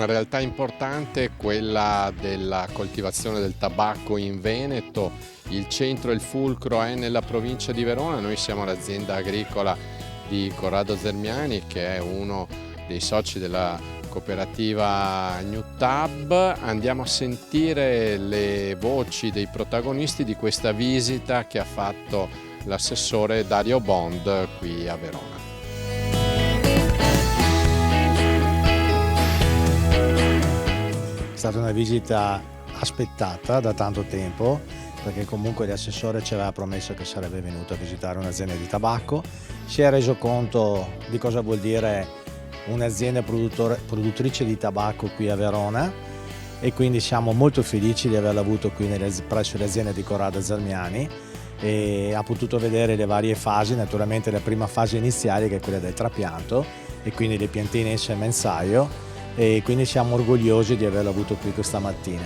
una realtà importante, quella della coltivazione del tabacco in Veneto. Il centro e il fulcro è nella provincia di Verona. Noi siamo l'azienda agricola di Corrado Zermiani, che è uno dei soci della cooperativa Newtab. Andiamo a sentire le voci dei protagonisti di questa visita che ha fatto l'assessore Dario Bond qui a Verona. È stata una visita aspettata da tanto tempo, perché comunque l'assessore ci aveva promesso che sarebbe venuto a visitare un'azienda di tabacco, si è reso conto di cosa vuol dire un'azienda produttrice di tabacco qui a Verona e quindi siamo molto felici di averla avuto qui presso l'azienda di Corrado Zermiani, e ha potuto vedere le varie fasi, naturalmente la prima fase iniziale che è quella del trapianto e quindi le piantine in semenzaio, e quindi siamo orgogliosi di averlo avuto qui questa mattina.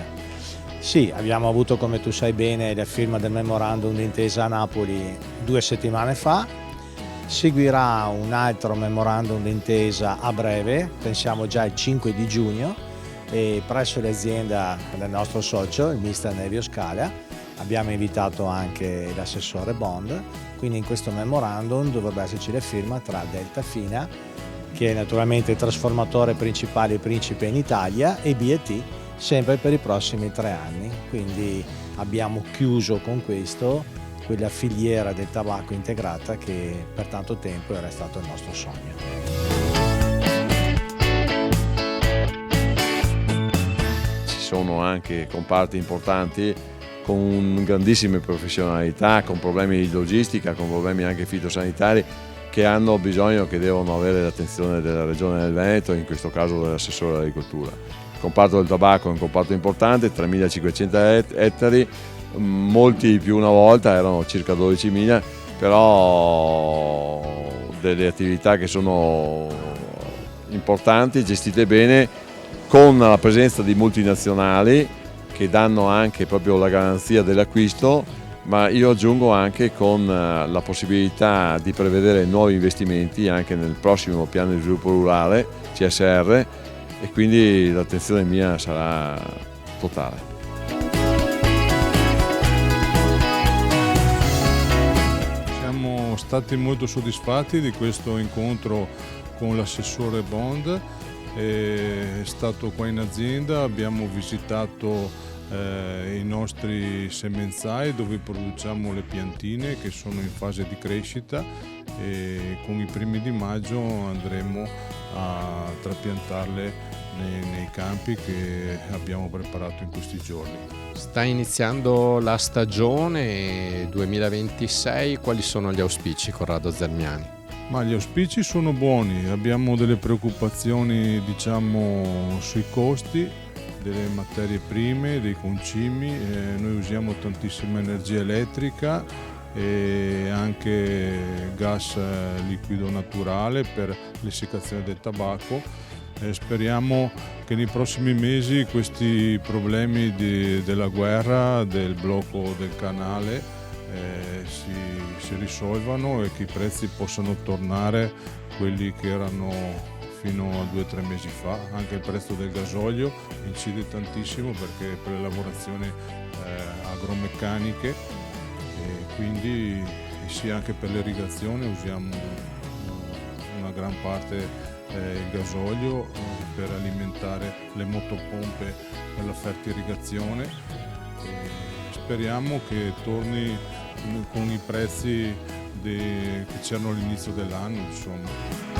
Sì, abbiamo avuto, come tu sai bene, la firma del memorandum d'intesa a Napoli 2 settimane fa, seguirà un altro memorandum d'intesa a breve, pensiamo già il 5 di giugno, e presso l'azienda del nostro socio, il mister Nevio Scala, abbiamo invitato anche l'assessore Bond, quindi in questo memorandum dovrebbe esserci la firma tra Delta Fina, che è naturalmente il trasformatore principale e principe in Italia, e BAT, sempre per i prossimi 3 anni. Quindi abbiamo chiuso con questo quella filiera del tabacco integrata che per tanto tempo era stato il nostro sogno. Ci sono anche comparti importanti con grandissime professionalità, con problemi di logistica, con problemi anche fitosanitari, che hanno bisogno, che devono avere l'attenzione della Regione del Veneto, in questo caso dell'assessore all'agricoltura. Il comparto del tabacco è un comparto importante, 3.500 ettari, molti di più una volta, erano circa 12.000, però delle attività che sono importanti, gestite bene, con la presenza di multinazionali che danno anche proprio la garanzia dell'acquisto, ma io aggiungo anche con la possibilità di prevedere nuovi investimenti anche nel prossimo piano di sviluppo rurale, CSR, e quindi l'attenzione mia sarà totale. Siamo stati molto soddisfatti di questo incontro con l'assessore Bond, è stato qua in azienda, abbiamo visitato i nostri semenzai dove produciamo le piantine che sono in fase di crescita, e con i primi di maggio andremo a trapiantarle nei campi che abbiamo preparato in questi giorni. Sta iniziando la stagione 2026, quali sono gli auspici Corrado Zermiani? Ma gli auspici sono buoni, abbiamo delle preoccupazioni sui costi delle materie prime, dei concimi, noi usiamo tantissima energia elettrica e anche gas liquido naturale per l'essiccazione del tabacco. Speriamo che nei prossimi mesi questi problemi della guerra, del blocco del canale si risolvano e che i prezzi possano tornare quelli che erano fino a 2 o 3 mesi fa. Anche il prezzo del gasolio incide tantissimo perché per le lavorazioni agromeccaniche, e quindi sia anche per l'irrigazione usiamo una gran parte il gasolio per alimentare le motopompe per la fertirrigazione, e speriamo che torni con i prezzi che c'erano all'inizio dell'anno, insomma.